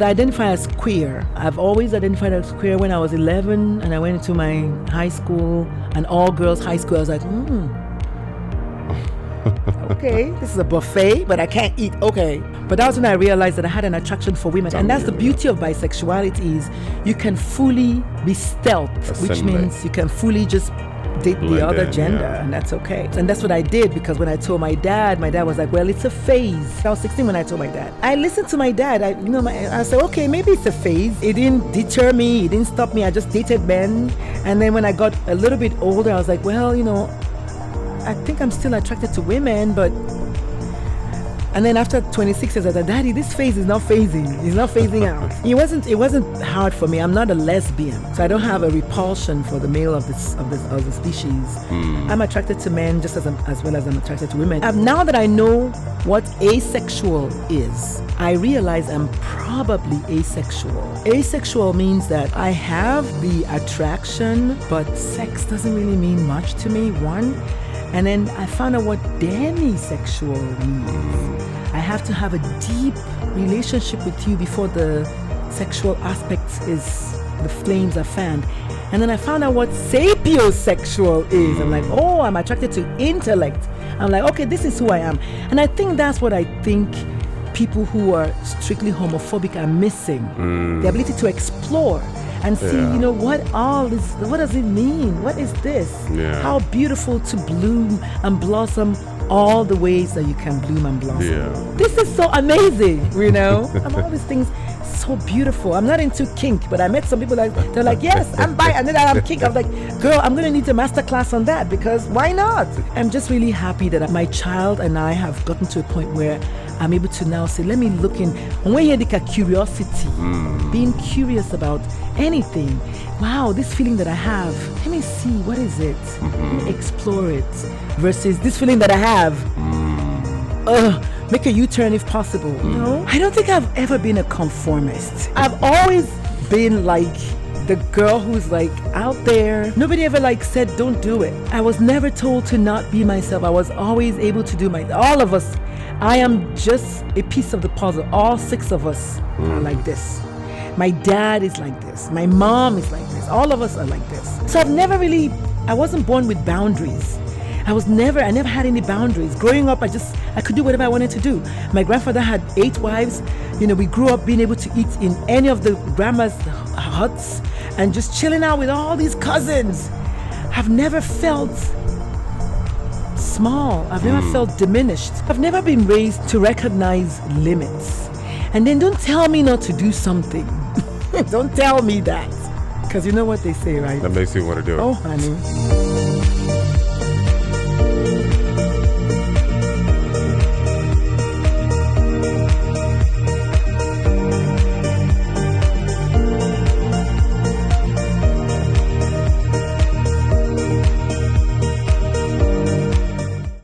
I identify as queer. I've always identified as queer. When I was 11 and I went into my high school, an all-girls high school, I was like, okay, this is a buffet, but I can't eat. Okay. But that was when I realized that I had an attraction for women. And that's the beauty of bisexuality is you can fully be stealth, which means you can fully just date the other gender, and that's okay. And that's what I did, because when I told my dad was like, well, it's a phase. I was 16 when I told my dad. I listened to my dad. I said, okay, maybe it's a phase. It didn't deter me. It didn't stop me. I just dated men. And then when I got a little bit older, I was like, well, I think I'm still attracted to women, but... And then after 26 years, I said, Daddy, this phase is not phasing. It's not phasing out. It wasn't hard for me. I'm not a lesbian, so I don't have a repulsion for the male of the species. I'm attracted to men just as well as I'm attracted to women. Now that I know what asexual is, I realize I'm probably asexual. Asexual means that I have the attraction, but sex doesn't really mean much to me, one. And then I found out what demisexual means. I have to have a deep relationship with you before the sexual aspects the flames are fanned. And then I found out what sapiosexual is. I'm like, oh, I'm attracted to intellect. I'm like, okay, this is who I am. And I think that's what I think people who are strictly homophobic are missing. The ability to explore and see, what does it mean? What is this? How beautiful to bloom and blossom all the ways that you can bloom and blossom. This is so amazing, and all these things so beautiful. I'm not into kink, but I met some people they're like, yes, I'm bi, and then I'm kink. I was like, girl, I'm gonna need a master class on that, because why not? I'm just really happy that my child and I have gotten to a point where I'm able to now say, let me look in. When you hear curiosity, being curious about anything. Wow, this feeling that I have, let me see, what is it? Let me explore it. Versus this feeling that I have, make a U-turn if possible. I don't think I've ever been a conformist. I've always been like the girl who's like out there. Nobody ever said don't do it. I was never told to not be myself. I was always able to do all of us. I am just a piece of the puzzle. All 6 of us are like this. My dad is like this. My mom is like this. All of us are like this. So I wasn't born with boundaries. I never had any boundaries. Growing up, I could do whatever I wanted to do. My grandfather had 8 wives. We grew up being able to eat in any of the grandma's huts and just chilling out with all these cousins. I've never felt small. I've never felt diminished. I've never been raised to recognize limits. And then don't tell me not to do something. Don't tell me that. Because you know what they say, right? That makes you want to do it. Oh, honey.